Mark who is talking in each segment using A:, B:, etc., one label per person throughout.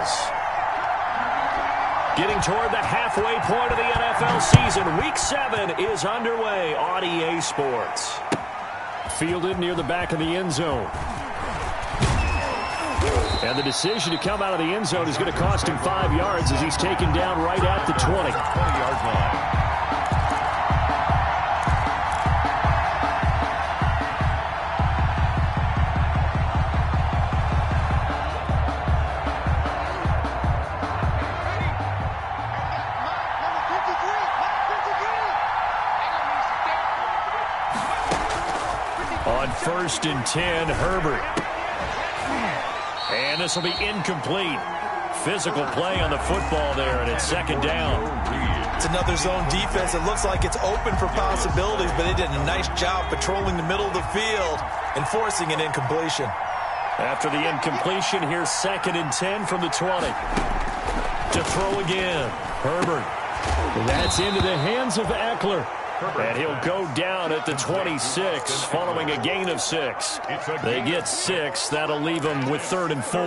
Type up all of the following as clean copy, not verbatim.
A: Eagles. Getting toward the halfway point of the NFL season. Week 7 is underway on EA Sports. Fielded near the back of the end zone. And the decision to come out of the end zone is going to cost him 5 yards as he's taken down right at the 20-yard line. On 1st and 10, Herbert. And this will be incomplete. Physical play on the football there, and it's 2nd down.
B: It's another zone defense. It looks like it's open for possibilities, but they did a nice job patrolling the middle of the field and forcing an incompletion.
A: After the incompletion, here's 2nd and 10 from the 20. To throw again, Herbert. And that's into the hands of Eckler. And he'll go down at the 26 following a gain of 6. They get 6. That'll leave them with 3rd and 4.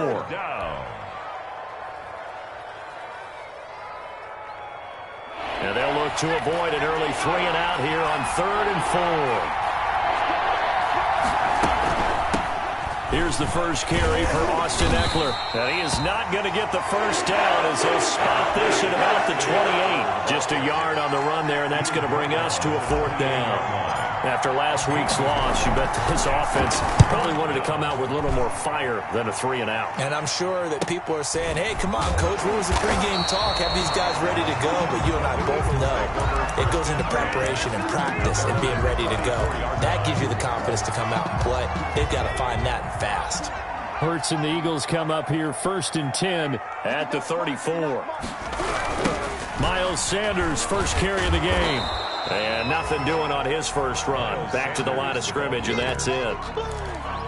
A: And they'll look to avoid an early 3-and-out here on 3rd and 4. Here's the first carry for Austin Eckler. And he is not going to get the first down as they'll spot this at about the 28. Just a yard on the run there, and that's going to bring us to a 4th down. After last week's loss, you bet this offense probably wanted to come out with a little more fire than a 3-and-out.
B: And I'm sure that people are saying, hey, come on, Coach, what was the pregame talk? Have these guys ready to go? But you and I both know it goes into preparation and practice and being ready to go. That gives you the confidence to come out and play. They've got to find that and fast.
A: Hurts and the Eagles come up here 1st and 10 at the 34. Miles Sanders, first carry of the game. And nothing doing on his first run. Back to the line of scrimmage, and that's it.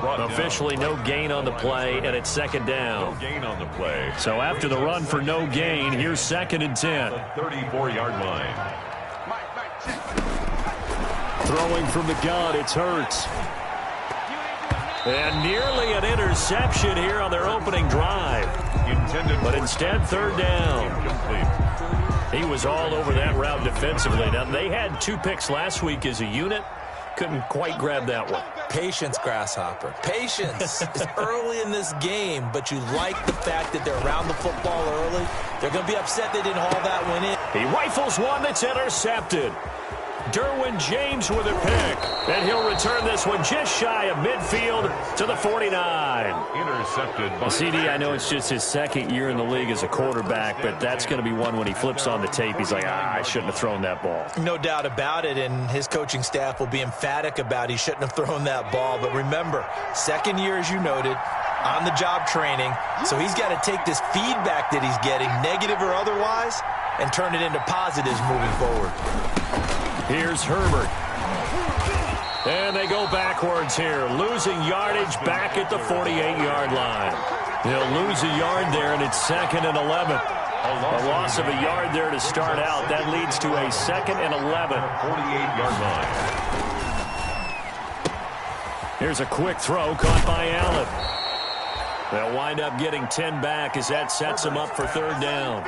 A: Officially no gain on the play, and it's 2nd down.
C: No gain on the play.
A: So after the run for no gain, here's 2nd and 10.
C: 34-yard line.
A: Throwing from the gun, it's Hurts. And nearly an interception here on their opening drive. But instead, 3rd down. He was all over that route defensively. Now, they had 2 picks last week as a unit. Couldn't quite grab that one.
B: Patience, Grasshopper. Patience. It's early in this game, but you like the fact that they're around the football early. They're going to be upset they didn't haul that one in.
A: He rifles one that's intercepted. Derwin James with a pick. And he'll return this one just shy of midfield to the 49.
C: Intercepted by
A: CD, I know it's just his 2nd year in the league as a quarterback, but that's going to be one when he flips on the tape. He's like, I shouldn't have thrown that ball.
B: No doubt about it, and his coaching staff will be emphatic about he shouldn't have thrown that ball. But remember, 2nd year, as you noted, on-the-job training, so he's got to take this feedback that he's getting, negative or otherwise, and turn it into positives moving forward.
A: Here's Herbert. And they go backwards here, losing yardage back at the 48-yard line. They'll lose a yard there, and it's 2nd and 11. A loss of a yard there to start out. That leads to a 2nd and 11.
C: 48-yard line.
A: Here's a quick throw caught by Allen. They'll wind up getting 10 back as that sets them up for 3rd down.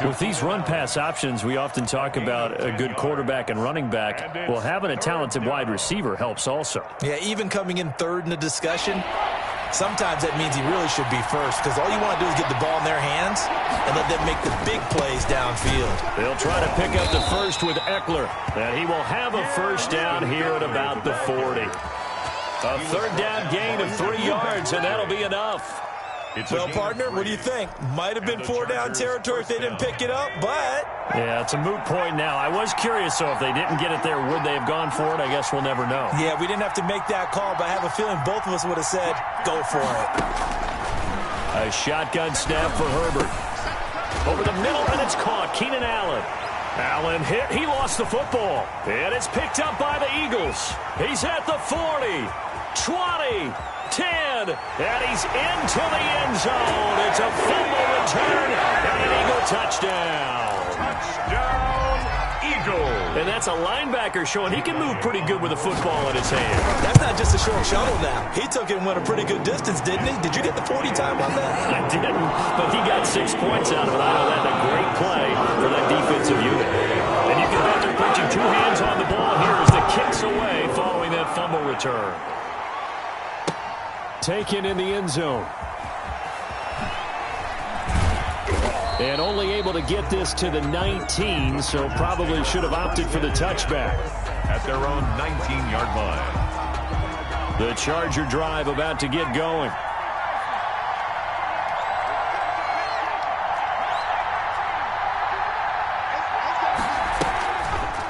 A: With these run-pass options, we often talk about a good quarterback and running back. Well, having a talented wide receiver helps also.
B: Yeah, even coming in 3rd in the discussion, sometimes that means he really should be first, because all you want to do is get the ball in their hands and let them make the big plays downfield.
A: They'll try to pick up the first with Eckler, and he will have a first down here at about the 40. A 3rd down gain of 3 yards, and that'll be enough.
B: Well, partner, what do you think? Might have been 4-down territory if they didn't pick it up, but...
A: Yeah, it's a moot point now. I was curious, so if they didn't get it there, would they have gone for it? I guess we'll never know.
B: Yeah, we didn't have to make that call, but I have a feeling both of us would have said, go for it.
A: A shotgun snap for Herbert. Over the middle, and it's caught. Keenan Allen. Allen hit. He lost the football. And it's picked up by the Eagles. He's at the 40. 20, 10, and he's into the end zone. It's a fumble return and an Eagle touchdown.
C: Touchdown, Eagles.
A: And that's a linebacker showing he can move pretty good with a football in his hand.
B: That's not just a short shuttle now. He took it and went a pretty good distance, didn't he? Did you get the 40 time on that?
A: I didn't, but he got 6 points out of it. I know that's a great play for that defensive unit. And you can bet they're putting 2 hands on the ball here as the kick's away following that fumble return. Taken in the end zone. And only able to get this to the 19, so probably should have opted for the touchback.
C: At their own 19-yard line.
A: The Charger drive about to get going.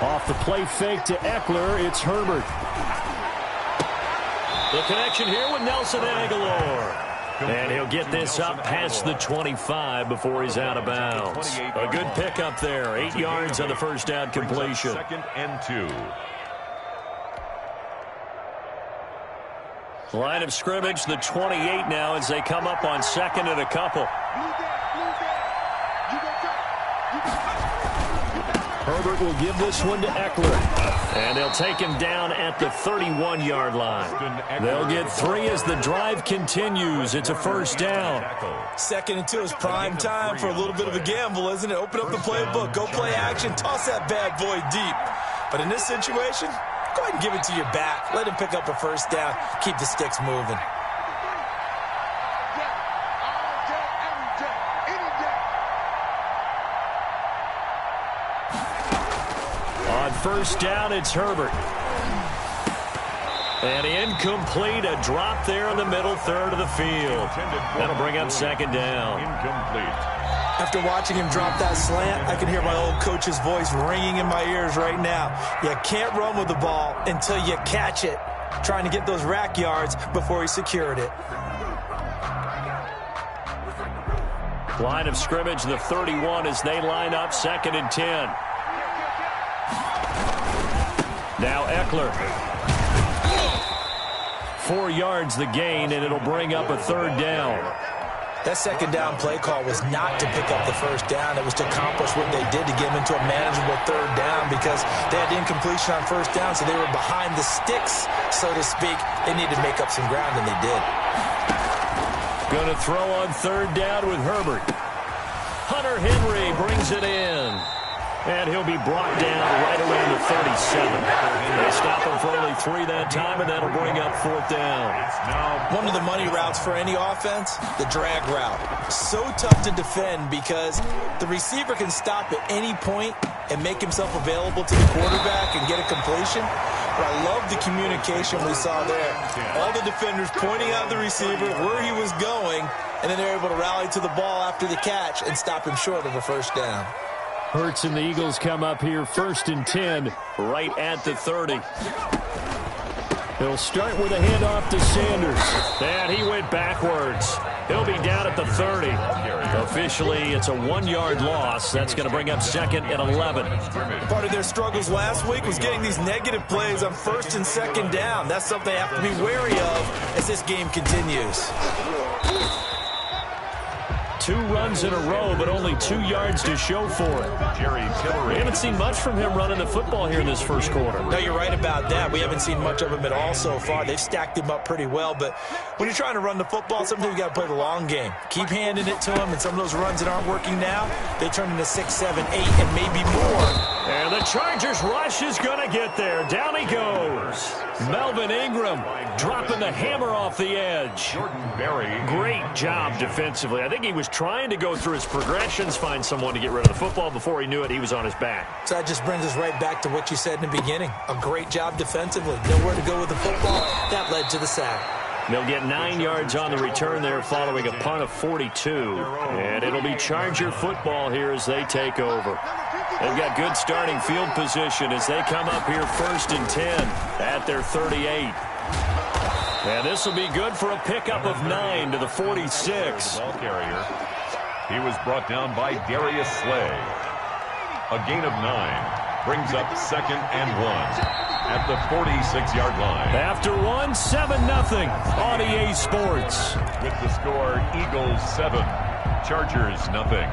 A: Off the play fake to Eckler, it's Herbert. The connection here with Nelson Aguilar. And he'll get this up past the 25 before he's out of bounds. A good pickup there. 8 yards on the first down completion.
C: 2nd and 2.
A: Line of scrimmage, the 28 now as they come up on 2nd and a couple. Herbert will give this one to Eckler. And they'll take him down at the 31-yard line. They'll get 3 as the drive continues. It's a first down.
B: 2nd and 2 is prime time for a little bit of a gamble, isn't it? Open up the playbook, go play action, toss that bad boy deep. But in this situation, go ahead and give it to your back. Let him pick up a first down. Keep the sticks moving.
A: On first down, it's Herbert. And incomplete, a drop there in the middle third of the field. That'll bring up 2nd down.
C: Incomplete.
B: After watching him drop that slant, I can hear my old coach's voice ringing in my ears right now. You can't run with the ball until you catch it. Trying to get those rack yards before he secured it.
A: Line of scrimmage, the 31 as they line up 2nd and 10. Now Eckler. 4 yards the gain, and it'll bring up a 3rd down.
B: That 2nd down play call was not to pick up the first down. It was to accomplish what they did to get them into a manageable 3rd down because they had incompletion on first down, so they were behind the sticks, so to speak. They needed to make up some ground, and they did.
A: Going to throw on 3rd down with Herbert. Hunter Henry brings it in. And he'll be brought down right around the 37. They stop him for only 3 that time, and that'll bring up 4th down.
B: One of the money routes for any offense, the drag route. So tough to defend because the receiver can stop at any point and make himself available to the quarterback and get a completion. But I love the communication we saw there. All the defenders pointing out the receiver, where he was going, and then they're able to rally to the ball after the catch and stop him short of a first down.
A: Hurts and the Eagles come up here 1st and 10, right at the 30. He'll start with a handoff to Sanders. And he went backwards. He'll be down at the 30. Officially, it's a 1-yard loss. That's going to bring up 2nd and 11.
B: Part of their struggles last week was getting these negative plays on 1st and 2nd down. That's something they have to be wary of as this game continues.
A: 2 runs in a row, but only 2 yards to show for it. We haven't seen much from him running the football here in this first quarter.
B: No, you're right about that. We haven't seen much of him at all so far. They've stacked him up pretty well, but when you're trying to run the football, sometimes you got to play the long game. Keep handing it to him, and some of those runs that aren't working now, they turn into 6, 7, 8, and maybe more.
A: And the Chargers rush is going to get there. Down he goes. Melvin Ingram dropping the hammer off the edge. Great job defensively. I think he was trying to go through his progressions, find someone to get rid of the football. Before he knew it, he was on his back.
B: So that just brings us right back to what you said in the beginning. A great job defensively. Nowhere to go with the football. That led to the sack.
A: They'll get 9 yards on the return there following a punt of 42. And it'll be Charger football here as they take over. They've got good starting field position as they come up here 1st and 10 at their 38. And this will be good for a pickup of 9 to the 46.
C: Ball carrier. He was brought down by Darius Slay. A gain of 9 brings up 2nd and 1 at the 46-yard line.
A: After 1, 7-0 on EA Sports.
C: With the score, Eagles 7, Chargers 0.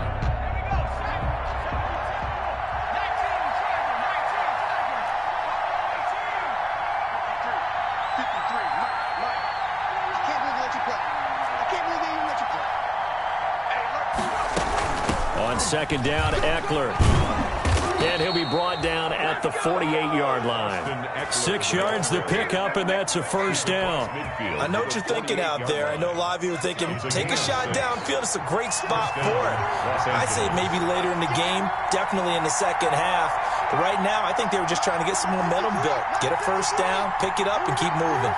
A: On second down, Eckler. And he'll be brought down at the 48-yard line. 6 yards the pickup, and that's a first down.
B: I know what you're thinking out there. I know a lot of you are thinking, take a shot downfield. It's a great spot for it. I say maybe later in the game, definitely in the second half. But right now, I think they were just trying to get some momentum built. Get a first down, pick it up, and keep moving.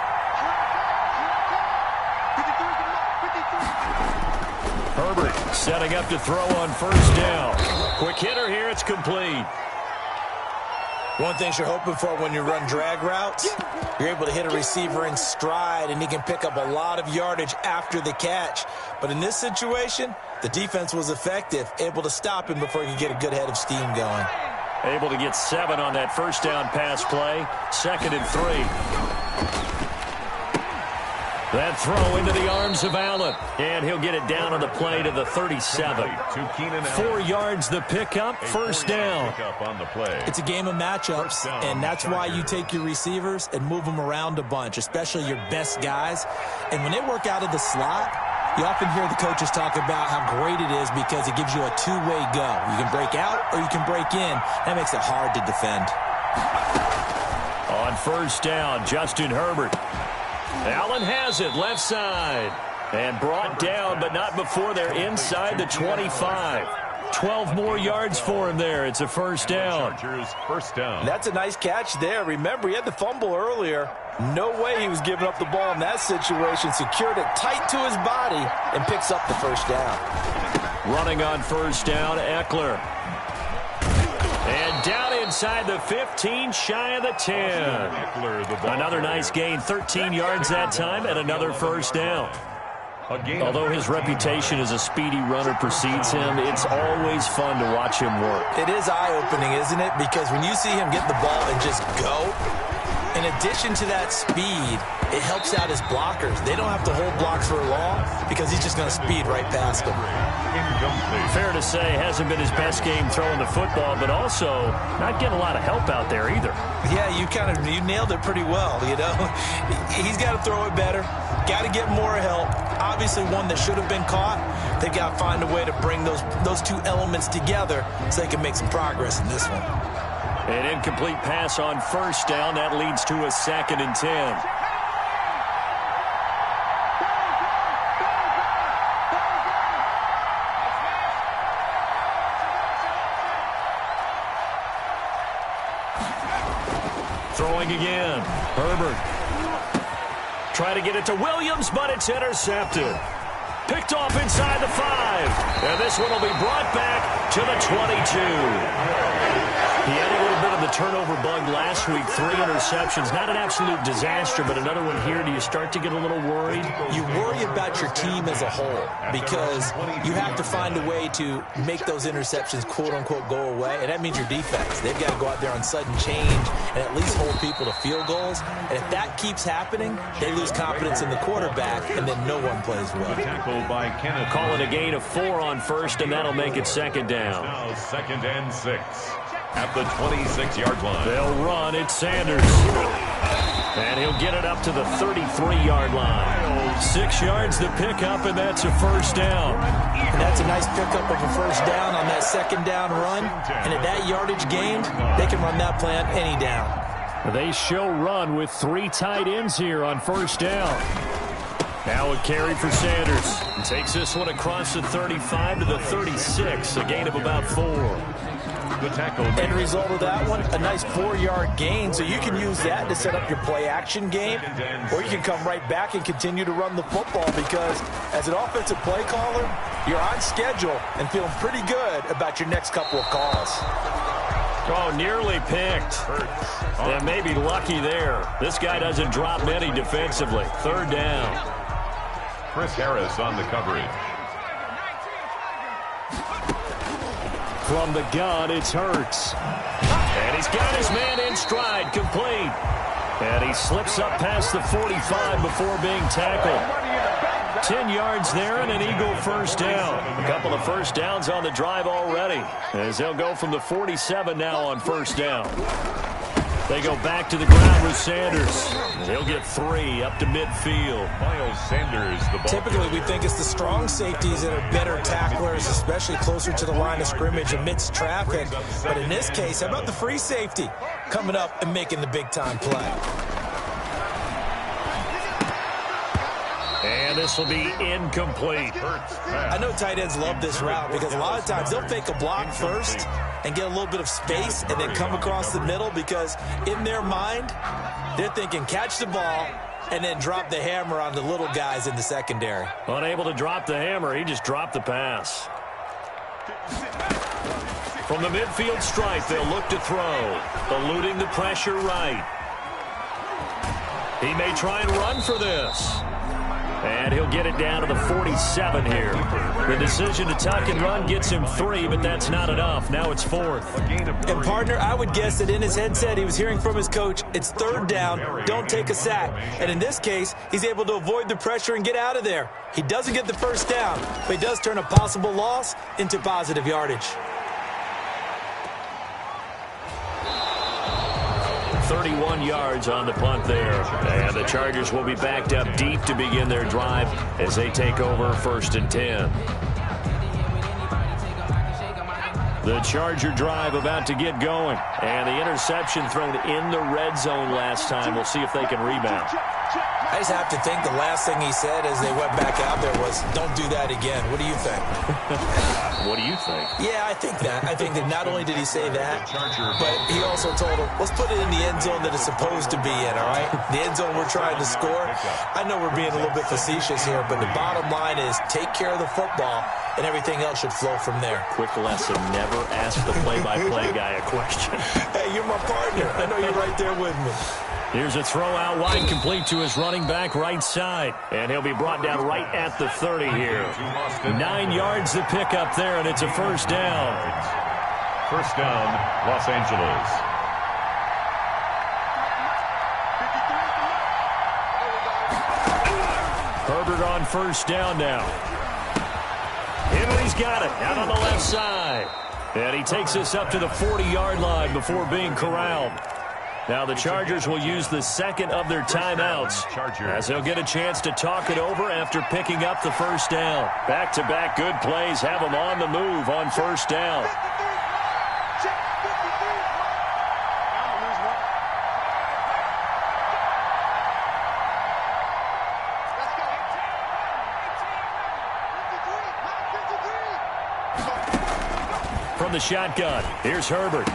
A: Herbert setting up to throw on first down. Quick hitter here, it's complete.
B: One thing you're hoping for when you run drag routes, you're able to hit a receiver in stride, and he can pick up a lot of yardage after the catch. But in this situation, the defense was effective, able to stop him before he could get a good head of steam going.
A: Able to get 7 on that first down pass play. 2nd and 3. That throw into the arms of Allen. And he'll get it down on the play to the 37. 4 yards the pickup, first down.
B: It's a game of matchups, and that's why you take your receivers and move them around a bunch, especially your best guys. And when they work out of the slot, you often hear the coaches talk about how great it is because it gives you a two-way go. You can break out or you can break in. That makes it hard to defend.
A: On first down, Justin Herbert. Allen has it, left side. And brought down, but not before they're inside the 25. 12 more yards for him there. It's a first down.
B: That's a nice catch there. Remember, he had the fumble earlier. No way he was giving up the ball in that situation. Secured it tight to his body and picks up the first down.
A: Running on first down, Eckler. And down inside the 15, shy of the 10. Another nice gain, 13 yards that time, and another first down. Although his reputation as a speedy runner precedes him, it's always fun to watch him work.
B: It is eye-opening, isn't it? Because when you see him get the ball and just go, in addition to that speed, it helps out his blockers. They don't have to hold blocks for long because he's just going to speed right past them.
A: Fair to say, hasn't been his best game throwing the football, but also not getting a lot of help out there either.
B: Yeah, you nailed it pretty well, you know. He's got to throw it better, got to get more help. Obviously one that should have been caught. They've got to find a way to bring those two elements together so they can make some progress in this one.
A: An incomplete pass on first down. That leads to a 2nd and 10. Throwing again. Herbert. Try to get it to Williams, but it's intercepted. Picked off inside the 5. And this one will be brought back to the 22. He had a little bit of the turnover bug last week. 3 interceptions. Not an absolute disaster, but another one here. Do you start to get a little worried?
B: You worry about your team as a whole because you have to find a way to make those interceptions, quote-unquote, go away. And that means your defense. They've got to go out there on sudden change and at least hold people to field goals. And if that keeps happening, they lose confidence in the quarterback, and then no one plays well.
A: Call it a gain of 4 on first, and that'll make it 2nd down.
C: Now 2nd and 6 at the 26-yard line.
A: They'll run. It's Sanders. And he'll get it up to the 33-yard line. 6 yards the pickup, and that's a first down.
B: And that's a nice pickup of a first down on that 2nd down run. And at that yardage gained, they can run that play on any down.
A: They show run with 3 tight ends here on first down. Now a carry for Sanders. He takes this one across the 35 to the 36, a gain of about 4.
C: The tackle.
B: End result of that one, a nice 4-yard gain, so you can use that to set up your play-action game, or you can come right back and continue to run the football because as an offensive play caller, you're on schedule and feeling pretty good about your next couple of calls.
A: Oh, nearly picked. And maybe lucky there. This guy doesn't drop many defensively. 3rd down.
C: Chris Harris on the coverage.
A: From the gun, it's Hurts. And he's got his man in stride, complete. And he slips up past the 45 before being tackled. 10 yards there and an Eagle first down. A couple of first downs on the drive already, as they'll go from the 47 now on first down. They go back to the ground with Sanders. He'll get 3 up to midfield.
C: Miles Sanders, the ball.
B: Typically, we think it's the strong safeties that are better tacklers, especially closer to the line of scrimmage amidst traffic. But in this case, how about the free safety coming up and making the big-time play?
A: And this will be incomplete.
B: I know tight ends love this route because a lot of times they'll fake a block first and get a little bit of space and then come across the middle because in their mind, they're thinking catch the ball and then drop the hammer on the little guys in the secondary.
A: Unable to drop the hammer, he just dropped the pass. From the midfield stripe, they'll look to throw, eluding the pressure right. He may try and run for this. And he'll get it down to the 47 here. The decision to tuck and run gets him 3, but that's not enough. Now it's 4th.
B: And, partner, I would guess that in his headset he was hearing from his coach, it's 3rd down, don't take a sack. And in this case, he's able to avoid the pressure and get out of there. He doesn't get the first down, but he does turn a possible loss into positive yardage.
A: 31 yards on the punt there. And the Chargers will be backed up deep to begin their drive as they take over 1st and 10. The Charger drive about to get going. And the interception thrown in the red zone last time. We'll see if they can rebound.
B: I just have to think the last thing he said as they went back out there was, don't do that again. What do you think?
A: What do you think?
B: Yeah, I think that. I think that not only did he say that, but he also told him, let's put it in the end zone that it's supposed to be in, all right? The end zone we're trying to score. I know we're being a little bit facetious here, but the bottom line is take care of the football, and everything else should flow from there.
A: Quick lesson, never ask the play-by-play guy a question.
B: Hey, you're my partner. I know you're right there with me.
A: Here's a throw out wide, complete to his running back right side. And he'll be brought down right at the 30 here. 9 yards to pick up there, and it's a 1st down.
C: 1st down, Los Angeles.
A: Herbert on 1st down now. Henry's got it out on the left side. And he takes us up to the 40-yard line before being corralled. Now the Chargers will use the 2nd of their timeouts as they'll get a chance to talk it over after picking up the 1st down. Back-to-back good plays have them on the move on 1st down. From the shotgun, here's Herbert.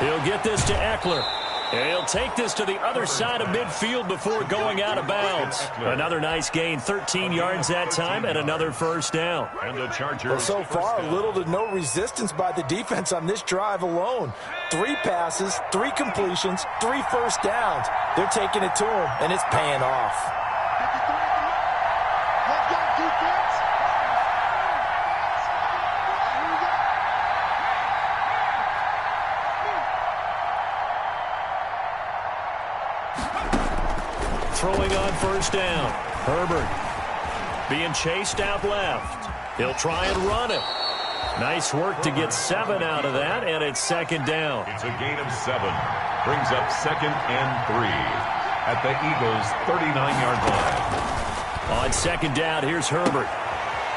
A: He'll get this to Eckler. And he'll take this to the other side of midfield before going out of bounds. Another nice gain, 13 yards that time, and another 1st down.
C: And the Chargers.
B: Well, so far, little to no resistance by the defense on this drive alone. 3 passes, 3 completions, 3 1st downs. They're taking it to him, and it's paying off.
A: Throwing on 1st down. Herbert being chased out left. He'll try and run it. Nice work to get 7 out of that, and it's 2nd down.
C: It's a gain of 7. Brings up 2nd and 3 at the Eagles' 39-yard line.
A: On 2nd down, here's Herbert.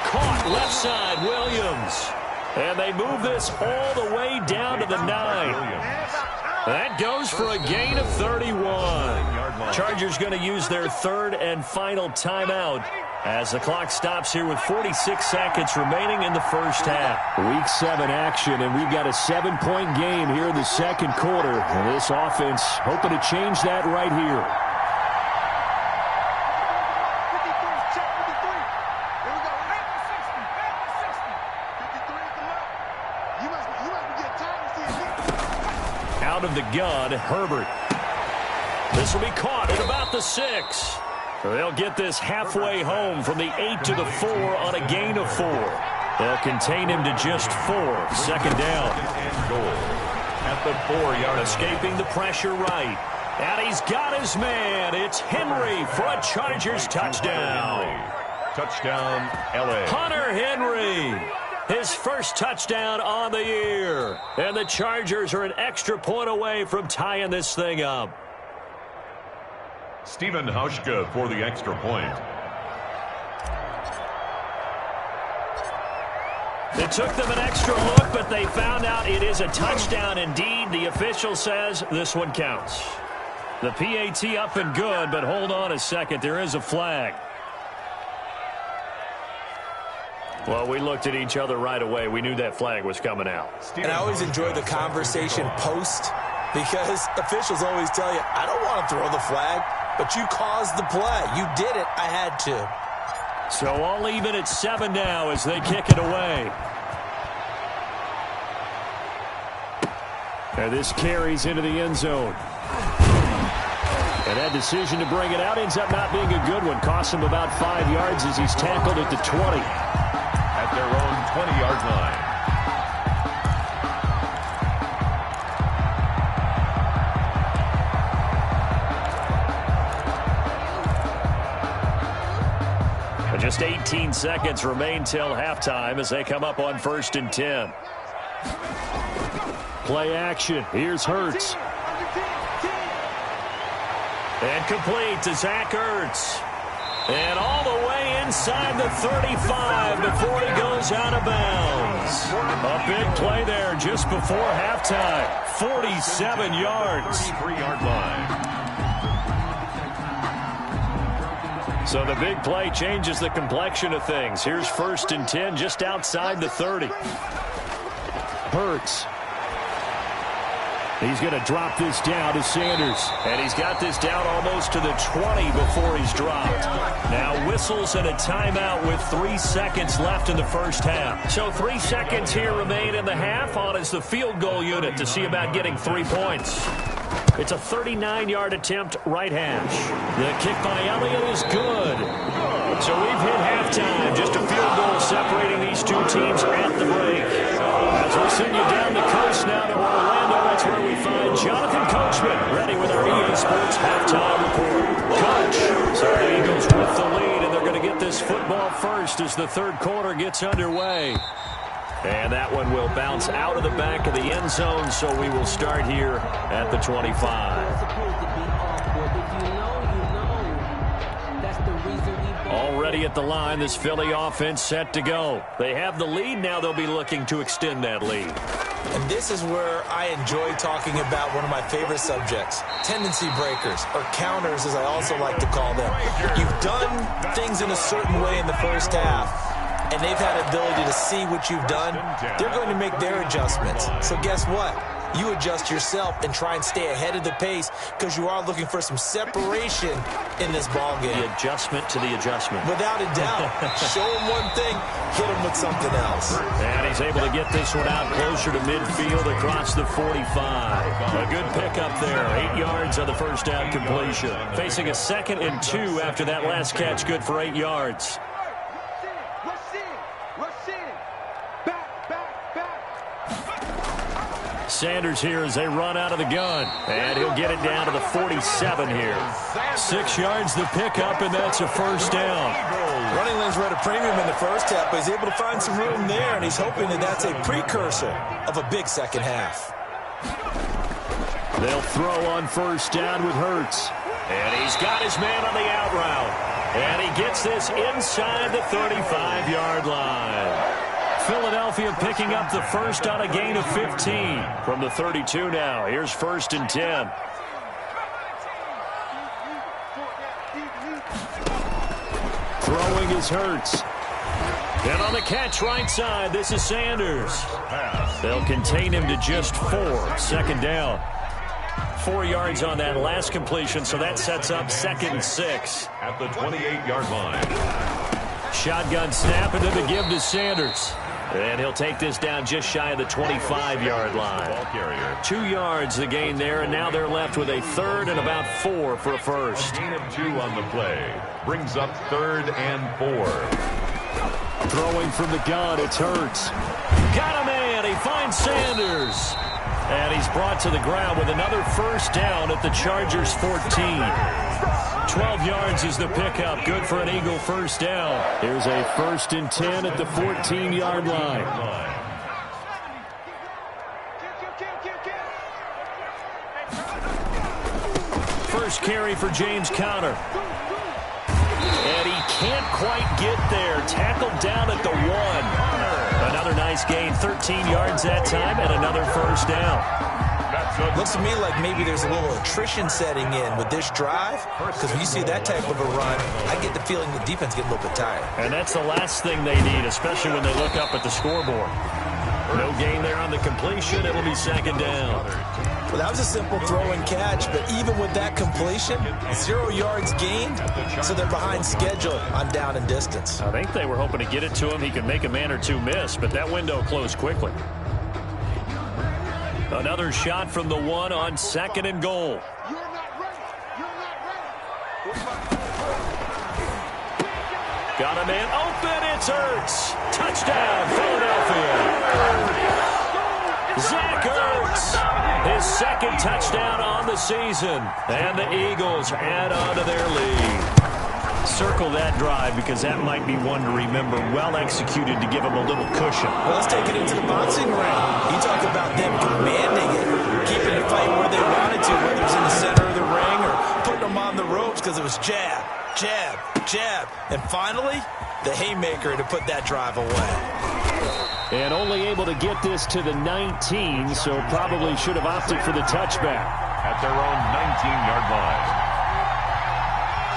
A: Caught left side, Williams. And they move this all the way down to the 9. That goes for a gain of 31. Chargers going to use their 3rd and final timeout as the clock stops here with 46 seconds remaining in the 1st half. Week 7 action, and we've got a 7-point game here in the 2nd quarter. And this offense hoping to change that right here. Out of the gun, Herbert. This will be caught at about the 6. They'll get this halfway home from the 8 to the 4 on a gain of 4. They'll contain him to just 4. 2nd down.
C: And goal at the 4-yard.
A: Escaping the pressure right. And he's got his man. It's Henry for a Chargers touchdown.
C: Touchdown, L.A.
A: Hunter Henry. his first touchdown on the year. And the Chargers are an extra point away from tying this thing up.
C: Stephen Hauschka for the extra point.
A: It took them an extra look, but they found out it is a touchdown indeed. The official says this one counts. The PAT up and good, but hold on a second. There is a flag. Well, we looked at each other right away. We knew that flag was coming out.
B: And I always enjoy the conversation post because officials always tell you, I don't want to throw the flag, but you caused the play. You did it. I had to.
A: So all even at 7 now as they kick it away. And this carries into the end zone. And that decision to bring it out ends up not being a good one. Costs him about 5 yards as he's tackled at the 20.
C: At their own 20-yard line.
A: And just 18 seconds remain till halftime as they come up on 1st and 10. Play action. Here's Hurts. And complete to Zach Ertz. And all the way inside the 35 before he goes out of bounds. A big play there just before halftime. 47 yards.
C: 33-yard line.
A: So the big play changes the complexion of things. Here's 1st and 10 just outside the 30. Hurts. He's going to drop this down to Sanders. And he's got this down almost to the 20 before he's dropped. Now whistles and a timeout with 3 seconds left in the first half. So 3 seconds here remain in the half on as the field goal unit to see about getting 3 points. It's a 39-yard attempt right hash. The kick by Elliott is good. So we've hit halftime. Just a field goal separating these two teams at the break. As we send you down the coast now to Orlando, that's where we find Jonathan Coachman, ready with our EA Sports halftime report. Coach, so the Eagles with the lead, and they're going to get this football first as the third quarter gets underway. And that one will bounce out of the back of the end zone, so we will start here at the 25. Already at the line, this Philly offense set to go. They have the lead. Now they'll be looking to extend that lead.
B: And this is where I enjoy talking about one of my favorite subjects, tendency breakers, or counters as I also like to call them. You've done things in a certain way in the first half, and they've had an ability to see what you've done. They're going to make their adjustments. So guess what? You adjust yourself and try and stay ahead of the pace because you are looking for some separation in this ball game.
A: The adjustment to the adjustment.
B: Without a doubt. Show him one thing, hit him with something else.
A: And he's able to get this one out closer to midfield across the 45. A good pickup there. 8 yards on the first down completion. Facing a 2nd and 2 after that last catch, good for 8 yards. Sanders here as they run out of the gun. And he'll get it down to the 47 here. 6 yards the pickup, and that's a first down.
B: Running lanes were at a premium in the first half, but he's able to find some room there, and he's hoping that that's a precursor of a big second half.
A: They'll throw on first down with Hurts. And he's got his man on the out route. And he gets this inside the 35-yard line. Philadelphia picking up the first on a gain of 15 from the 32 now. Here's 1st and 10. Throwing is Hurts. And on the catch right side, this is Sanders. They'll contain him to just 4. 2nd down. 4 yards on that last completion, so that sets up 2nd and 6.
C: At the 28-yard line.
A: Shotgun snap, and then the give to Sanders. And he'll take this down just shy of the 25-yard line. 2 yards the gain there, and now they're left with a 3rd and about 4 for a first.
C: A gain of 2 on the play. Brings up 3rd and 4.
A: Throwing from the gun, it's Hurts. Got a man, he finds Sanders. And he's brought to the ground with another first down at the Chargers' 14. 12 yards is the pickup. Good for an Eagle first down. Here's a 1st and 10 at the 14-yard line. First carry for James Conner. And he can't quite get there. Tackled down at the 1. Another nice gain, 13 yards that time, and another first down.
B: Looks to me like maybe there's a little attrition setting in with this drive, because when you see that type of a run, I get the feeling the defense getting a little bit tired.
A: And that's the last thing they need, especially when they look up at the scoreboard. No gain there on the completion. It'll be 2nd down.
B: Well, that was a simple throw and catch, but even with that completion, 0 yards gained, so they're behind schedule on down and distance.
A: I think they were hoping to get it to him. He could make a man or two miss, but that window closed quickly. Another shot from the 1 on 2nd and goal. Got a man open. It's Ertz. Touchdown, Philadelphia. Zach Ertz, his 2nd touchdown on the season. And the Eagles add on to their lead. Circle that drive because that might be one to remember. Well executed to give them a little cushion.
B: Well, let's take it into the boxing ring. You talk about them commanding it, keeping the fight where they wanted to, whether it was in the center of the ring or putting them on the ropes because it was jab, jab, jab. And finally, the haymaker to put that drive away.
A: And only able to get this to the 19, so probably should have opted for the touchback.
C: At their own 19-yard line.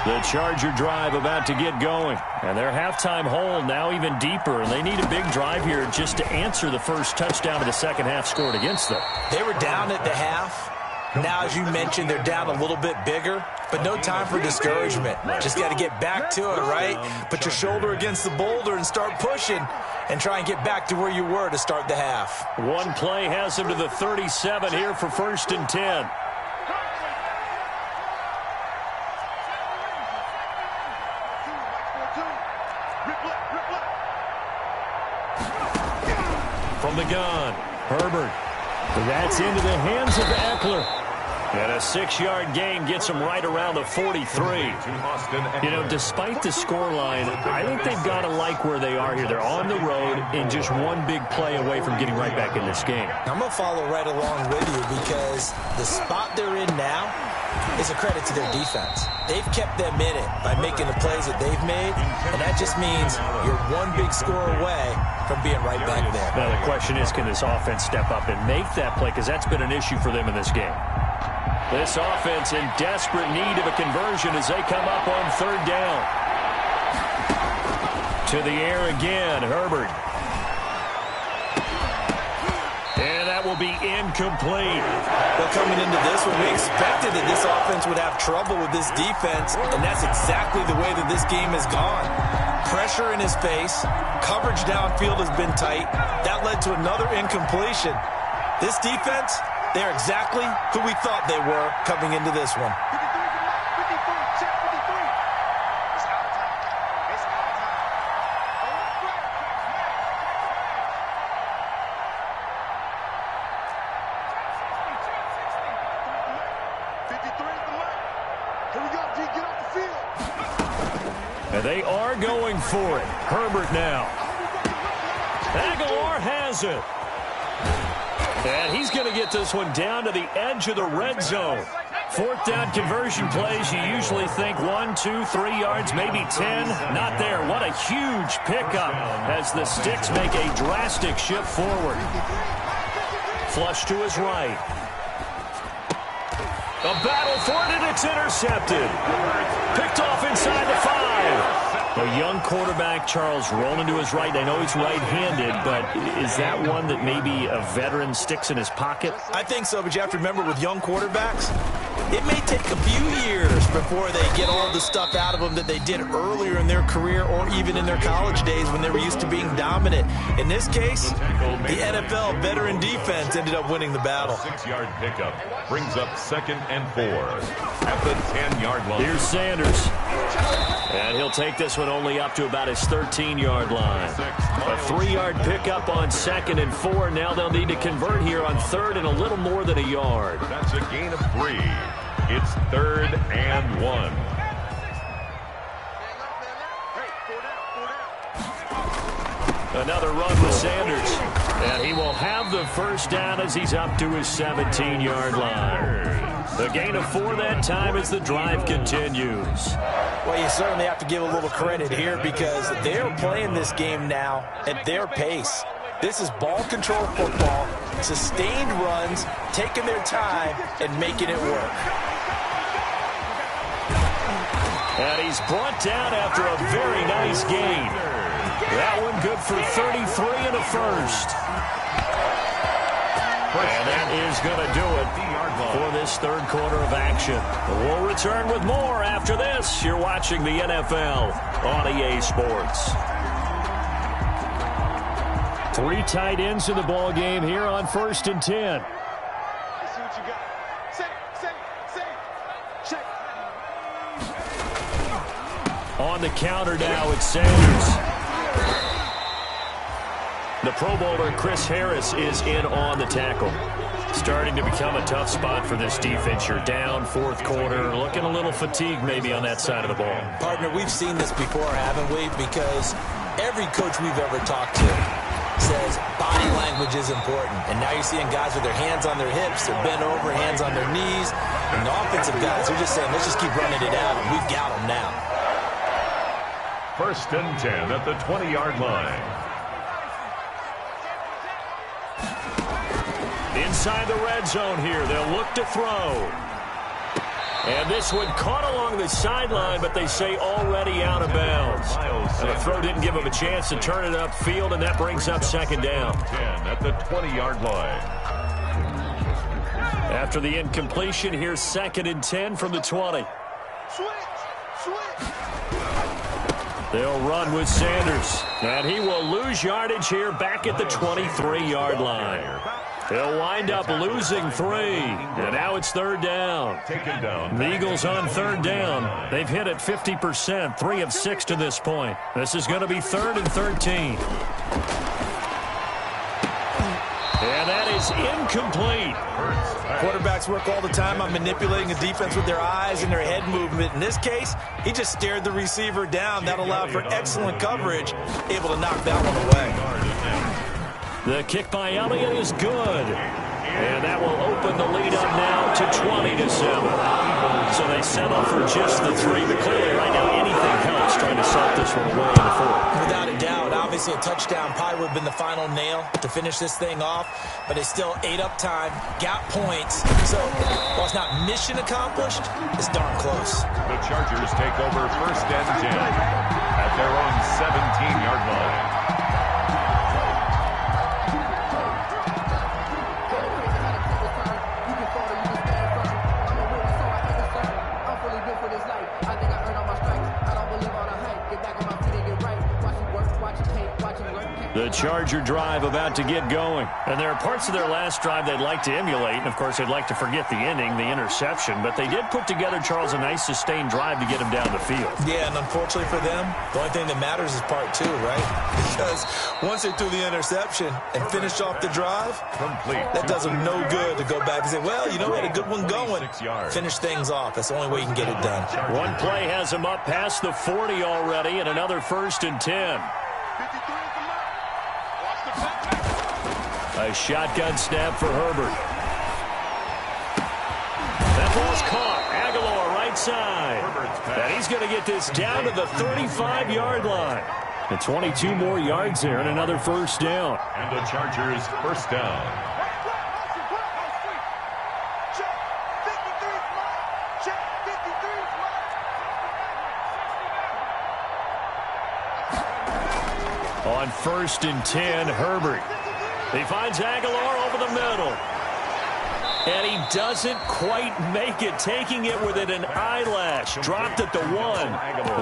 A: The Charger drive about to get going. And their halftime hole now even deeper. And they need a big drive here just to answer the first touchdown of the second half scored against them.
B: They were down at the half. Now, as you mentioned, they're down a little bit bigger. But no time for discouragement. Just got to get back to it, right? Put your shoulder against the boulder and start pushing. And try and get back to where you were to start the half.
A: One play has them to the 37 here for 1st and 10. From the gun, Herbert. That's into the hands of Eckler. And a 6-yard gain gets them right around the 43. You know, despite the scoreline, I think they've got to like where they are here. They're on the road and just one big play away from getting right back in this game.
B: I'm going to follow right along with you because the spot they're in now is a credit to their defense. They've kept them in it by making the plays that they've made, and that just means you're one big score away from being right back there.
A: Now, the question is, can this offense step up and make that play? Because that's been an issue for them in this game. This offense in desperate need of a conversion as they come up on 3rd down. To the air again, Herbert. And that will be incomplete.
B: Well, coming into this one, we expected that this offense would have trouble with this defense, and that's exactly the way that this game has gone. Pressure in his face, coverage downfield has been tight. That led to another incompletion. This defense, they're exactly who we thought they were coming into this one.
A: And they are going for it. Herbert now. Aguilar has it. And he's going to get this one down to the edge of the red zone. 4th down conversion plays, you usually think 1, 2, 3 yards, maybe 10. Not there. What a huge pickup as the Sticks make a drastic shift forward. Flush to his right. A battle for it, and it's intercepted. Picked off inside the 5. A young quarterback, Charles, rolling to his right. I know he's right-handed, but is that one that maybe a veteran sticks in his pocket?
B: I think so, but you have to remember with young quarterbacks, it may take a few years before they get all the stuff out of them that they did earlier in their career or even in their college days when they were used to being dominant. In this case, the NFL veteran defense ended up winning the battle.
C: 6-yard pickup brings up 2nd and 4 at the 10-yard line.
A: Here's Sanders. And he'll take this one only up to about his 13-yard line. A 3-yard pickup on 2nd and 4. Now they'll need to convert here on 3rd and a little more than a yard.
C: That's a gain of 3. It's 3rd and 1.
A: Another run with Sanders. And he will have the first down as he's up to his 17-yard line. A gain of 4 that time as the drive continues.
B: Well, you certainly have to give a little credit here because they're playing this game now at their pace. This is ball control football, sustained runs, taking their time, and making it work.
A: And he's brought down after a very nice gain. That one good for 33 and a first. And that is going to do it for this third quarter of action. We'll return with more after this. You're watching the NFL on EA Sports. 3 tight ends in the ball game here on 1st and 10.
D: Let's see what you got. Say. Check.
A: On the counter now, it's Sanders. The Pro Bowler Chris Harris is in on the tackle. Starting to become a tough spot for this defense. You're down 4th quarter, looking a little fatigued maybe on that side of the ball.
B: Partner, we've seen this before, haven't we? Because every coach we've ever talked to says body language is important. And now you're seeing guys with their hands on their hips, they're bent over, hands on their knees. And the offensive guys, they're just saying, let's just keep running it out, and we've got them now.
C: 1st and 10 at the 20-yard line.
A: Inside the red zone here, they'll look to throw. And this one caught along the sideline, but they say already out of bounds. And the throw didn't give him a chance to turn it upfield, and that brings up 2nd down.
C: 10 at the 20-yard line.
A: After the incompletion, here's 2nd and 10 from the 20.
D: Switch.
A: They'll run with Sanders. And he will lose yardage here back at the 23-yard line. He'll wind up losing 3. And now it's 3rd down.
C: Taken down.
A: The Eagles on 3rd down. They've hit it 50%, 3 of 6 to this point. This is going to be 3rd and 13. And that is incomplete.
B: Quarterbacks work all the time on manipulating a defense with their eyes and their head movement. In this case, he just stared the receiver down. That allowed for excellent coverage, able to knock that one away.
A: The kick by Elliott is good. And that will open the lead up now to 20-7. So they settle for just the 3. But clearly right now anything helps trying to salt this one away in the 4th.
B: Without a doubt, obviously a touchdown probably would have been the final nail to finish this thing off. But they still ate up time, got points. So while it's not mission accomplished, it's darn close.
C: The Chargers take over 1st and 10 at their own 17-yard line.
A: The Charger drive about to get going. And there are parts of their last drive they'd like to emulate. And, of course, they'd like to forget the ending, the interception. But they did put together, Charles, a nice sustained drive to get him down the field.
B: Yeah, and unfortunately for them, the only thing that matters is part 2, right? Because once they threw the interception and finished off the drive, that does them no good to go back and say, well, you know, we had a good one going. Finish things off. That's the only way you can get it done.
A: One play has him up past the 40 already, and another 1st and 10. A shotgun snap for Herbert. That ball's caught. Aguilar right side. And he's going to get this down to the 35-yard line. And 22 more yards there and another 1st down.
C: And the Chargers 1st down.
A: On 1st and 10, Herbert. He finds Aguilar over the middle. And he doesn't quite make it, taking it within an eyelash. Dropped at the 1.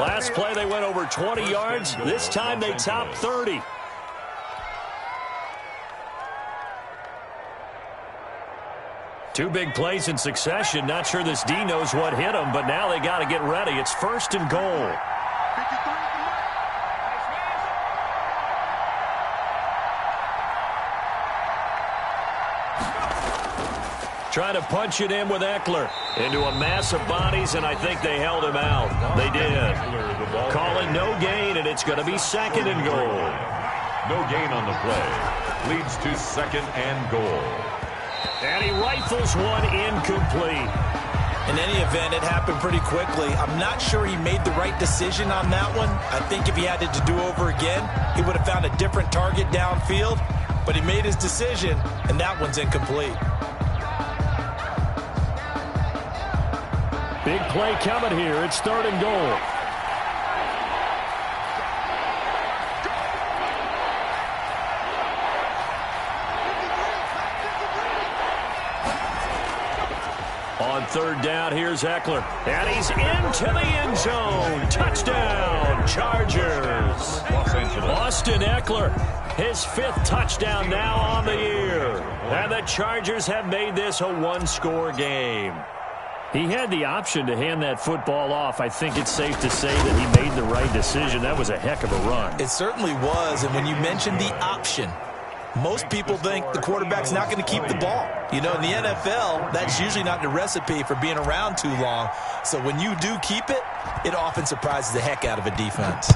A: Last play they went over 20 yards. This time they topped 30. Two big plays in succession. Not sure this D knows what hit him, but now they got to get ready. It's 1st and goal. Trying to punch it in with Eckler into a mass of bodies, and I think they held him out. They did. Calling no gain, and it's going to be 2nd and goal.
C: No gain on the play. Leads to 2nd and goal.
A: And he rifles one incomplete.
B: In any event, it happened pretty quickly. I'm not sure he made the right decision on that one. I think if he had it to do over again, he would have found a different target downfield. But he made his decision, and that one's incomplete.
A: Big play coming here. It's 3rd and goal. On 3rd down, here's Eckler. And he's into the end zone. Touchdown, Chargers.
C: Los Angeles.
A: Austin Eckler, his 5th touchdown now on the year. And the Chargers have made this a one-score game. He had the option to hand that football off. I think it's safe to say that he made the right decision. That was a heck of a run.
B: It certainly was, and when you mentioned the option, most people think the quarterback's not going to keep the ball. You know, in the NFL, that's usually not the recipe for being around too long. So when you do keep it, it often surprises the heck out of a defense.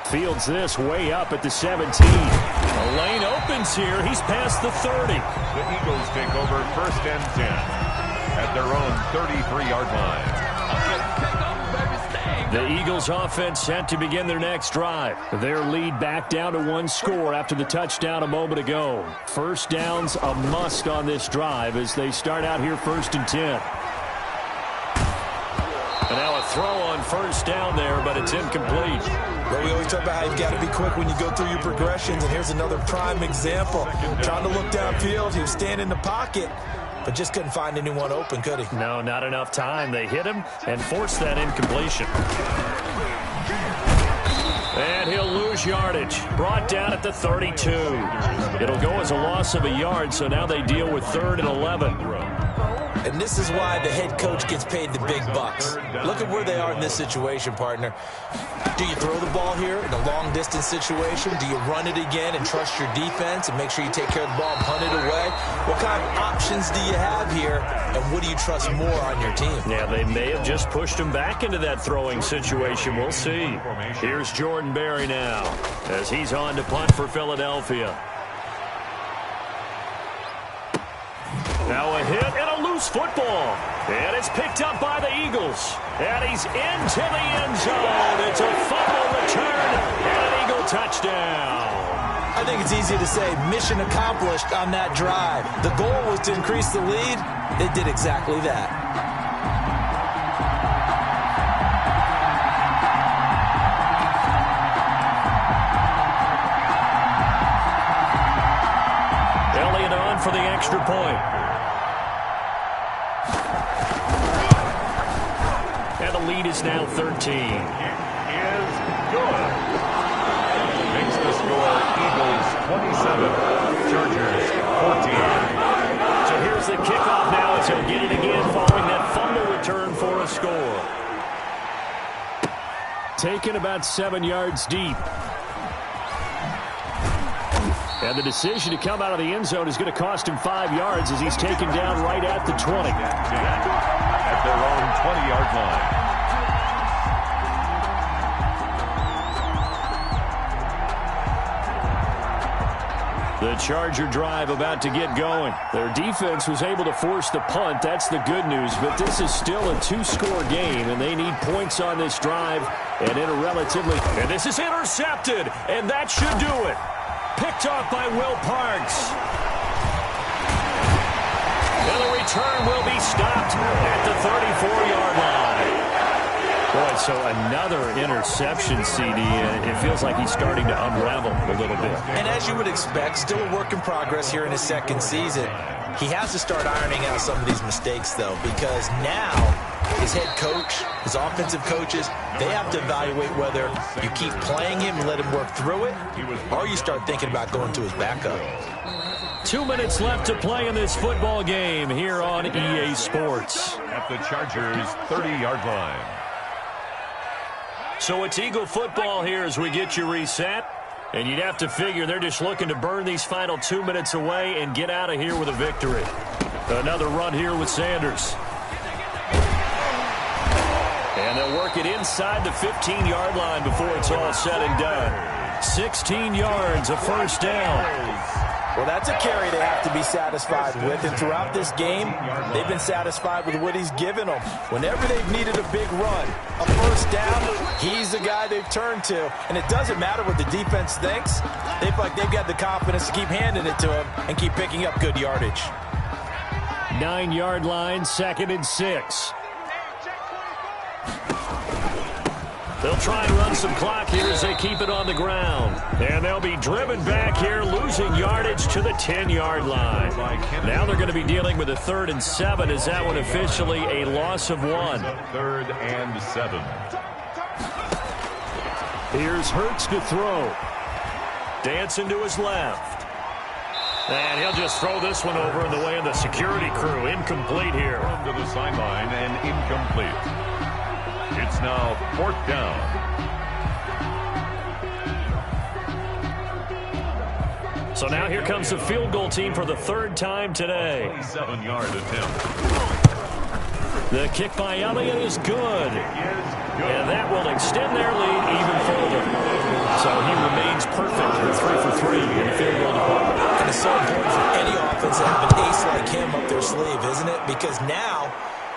A: Fields this way up at the 17. The lane opens here. He's past the 30.
C: The Eagles take over 1st and 10 at their own 33-yard line.
A: The Eagles offense set to begin their next drive. Their lead back down to 1 score after the touchdown a moment ago. 1st downs a must on this drive as they start out here 1st and 10. And now a throw on 1st down there, but it's incomplete.
B: Well, we always talk about how you've got to be quick when you go through your progressions, and here's another prime example. Trying to look downfield, he was standing in the pocket, but just couldn't find anyone open, could he?
A: No, not enough time. They hit him and forced that incompletion. And he'll lose yardage. Brought down at the 32. It'll go as a loss of a yard, so now they deal with 3rd and 11.
B: And this is why the head coach gets paid the big bucks. Look at where they are in this situation, partner. Do you throw the ball here in a long-distance situation? Do you run it again and trust your defense and make sure you take care of the ball and punt it away? What kind of options do you have here, and what do you trust more on your team?
A: Yeah, they may have just pushed him back into that throwing situation. We'll see. Here's Jordan Berry now as he's on to punt for Philadelphia. Now a hit and a loose football. And it's picked up by the Eagles. And he's into the end zone. It's a fumble return and an Eagle touchdown.
B: I think it's easy to say mission accomplished on that drive. The goal was to increase the lead. It did exactly that.
A: Elliott on for the extra point. And the lead is now 13.
C: Is good. Makes the score Eagles 27, Chargers 14.
A: So here's the kickoff now as he'll get it again following that fumble return for a score. Taken about 7 yards deep. And the decision to come out of the end zone is going to cost him 5 yards as he's taken down right at the 20.
C: At their own 20-yard line.
A: The Charger drive about to get going. Their defense was able to force the punt. That's the good news. But this is still a 2-score game, and they need points on this drive. And in a relatively... And this is intercepted, and that should do it. Picked off by Will Parks. And the return will be stopped at the 34-yard line. Boy, so another interception, CD. It feels like he's starting to unravel a little bit.
B: And as you would expect, still a work in progress here in his second season. He has to start ironing out some of these mistakes, though, because now his head coach, his offensive coaches, they have to evaluate whether you keep playing him and let him work through it, or you start thinking about going to his backup.
A: 2 minutes left to play in this football game here on EA Sports.
C: At the Chargers' 30-yard line.
A: So it's Eagle football here as we get you reset. And you'd have to figure they're just looking to burn these final 2 minutes away and get out of here with a victory. Another run here with Sanders. And And they'll work it inside the 15-yard line before it's all said and done. 16 yards, a first down.
B: Well, that's a carry they have to be satisfied with. And throughout this game, they've been satisfied with what he's given them. Whenever they've needed a big run, a first down, he's the guy they've turned to. And it doesn't matter what the defense thinks. They feel like they've got the confidence to keep handing it to him and keep picking up good yardage.
A: 9-yard line, 2nd and 6. They'll try and run some clock here as they keep it on the ground. And they'll be driven back here, losing yardage to the 10-yard line. Now they're going to be dealing with a 3rd and 7. Is that one officially a loss of 1?
C: 3rd and 7.
A: Here's Hurts to throw. Dancing to his left. And he'll just throw this one over in the way of the security crew. Incomplete here.
C: To the sideline and incomplete. It's now 4th down.
A: So now here comes the field goal team for the 3rd time today.
C: 27-yard attempt.
A: The kick by Elliott is good. And that will extend their lead even further. So he remains perfect with 3 for 3 in the field goal department.
B: And it's so important for any offense to have an ace like him up their sleeve, isn't it? Because now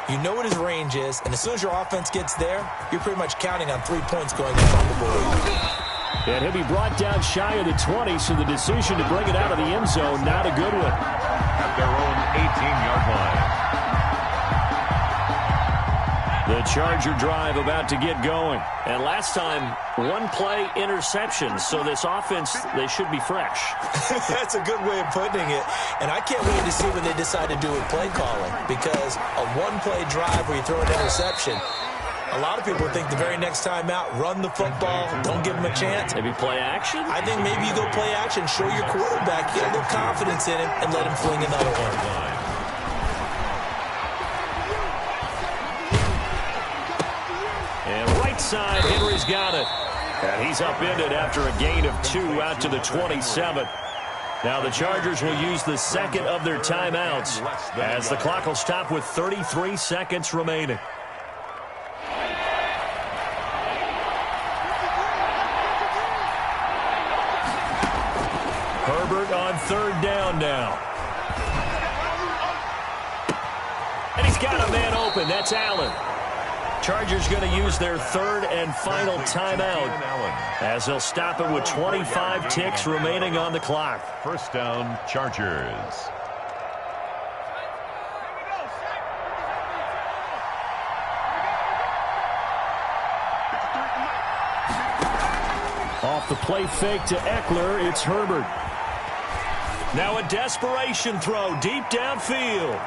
B: you know what his range is, and as soon as your offense gets there, you're pretty much counting on 3 points going up on the board.
A: And he'll be brought down shy of the 20, so the decision to bring it out of the end zone, not a good one.
C: At their own 18-yard line.
A: The Charger drive about to get going. And last time, 1-play interception, so this offense, they should be fresh.
B: That's a good way of putting it. And I can't wait to see what they decide to do with play calling, because a 1-play drive where you throw an interception, a lot of people think the very next time out, run the football, don't give him a chance.
A: Maybe play action?
B: I think maybe you go play action, show your quarterback, get a little confidence in him, and let him fling another one.
A: And right side, Henry's got it. And he's upended after a gain of 2 out to the 27. Now the Chargers will use the 2nd of their timeouts as the clock will stop with 33 seconds remaining. Herbert on 3rd down now. And he's got a man open. That's Allen. Chargers going to use their 3rd and final timeout as they'll stop it with 25 ticks remaining on the clock.
C: 1st down, Chargers.
A: Off the play fake to Eckler, it's Herbert. Now a desperation throw deep downfield.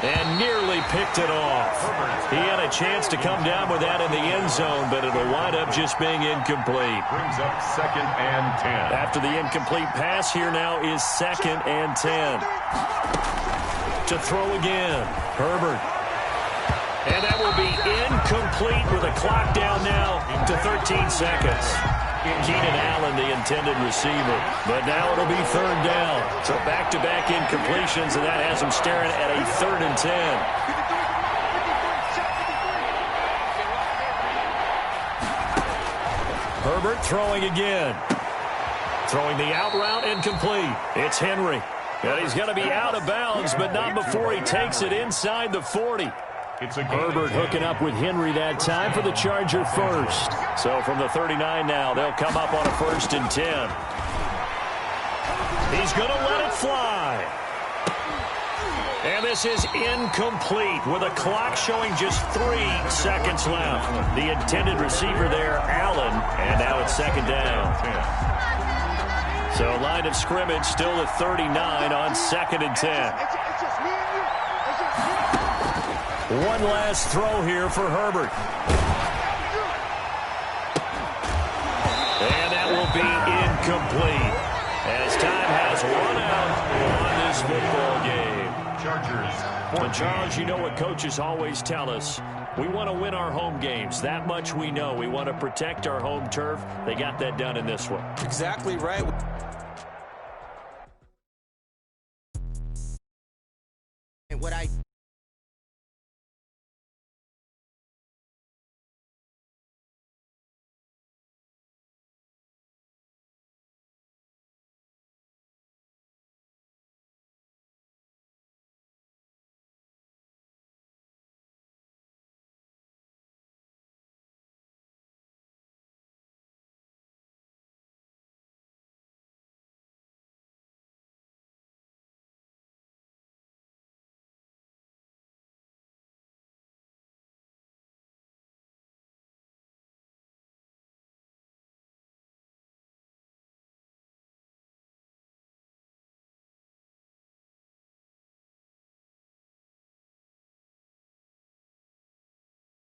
A: And nearly picked it off. He had a chance to come down with that in the end zone, but it'll wind up just being incomplete.
C: Brings up 2nd and 10.
A: After the incomplete pass, here now is 2nd and 10. To throw again, Herbert. And that will be incomplete with a clock down now to 13 seconds. Keenan Allen, the intended receiver. But now it'll be 3rd down. So back-to-back incompletions, and that has him staring at a 3rd and 10. Herbert throwing again. Throwing the out route incomplete. It's Henry. And he's going to be out of bounds, but not before he takes it inside the 40. Herbert hooking up with Henry that time for the Charger first. So from the 39 now, they'll come up on a 1st and 10. He's going to let it fly. And this is incomplete with a clock showing just 3 seconds left. The intended receiver there, Allen, and now it's 2nd down. So line of scrimmage still at 39 on 2nd and 10. One last throw here for Herbert. And that will be incomplete as time has run out on this football game.
C: Chargers.
A: And Charles, you know what coaches always tell us. We want to win our home games. That much we know. We want to protect our home turf. They got that done in this one.
B: Exactly right.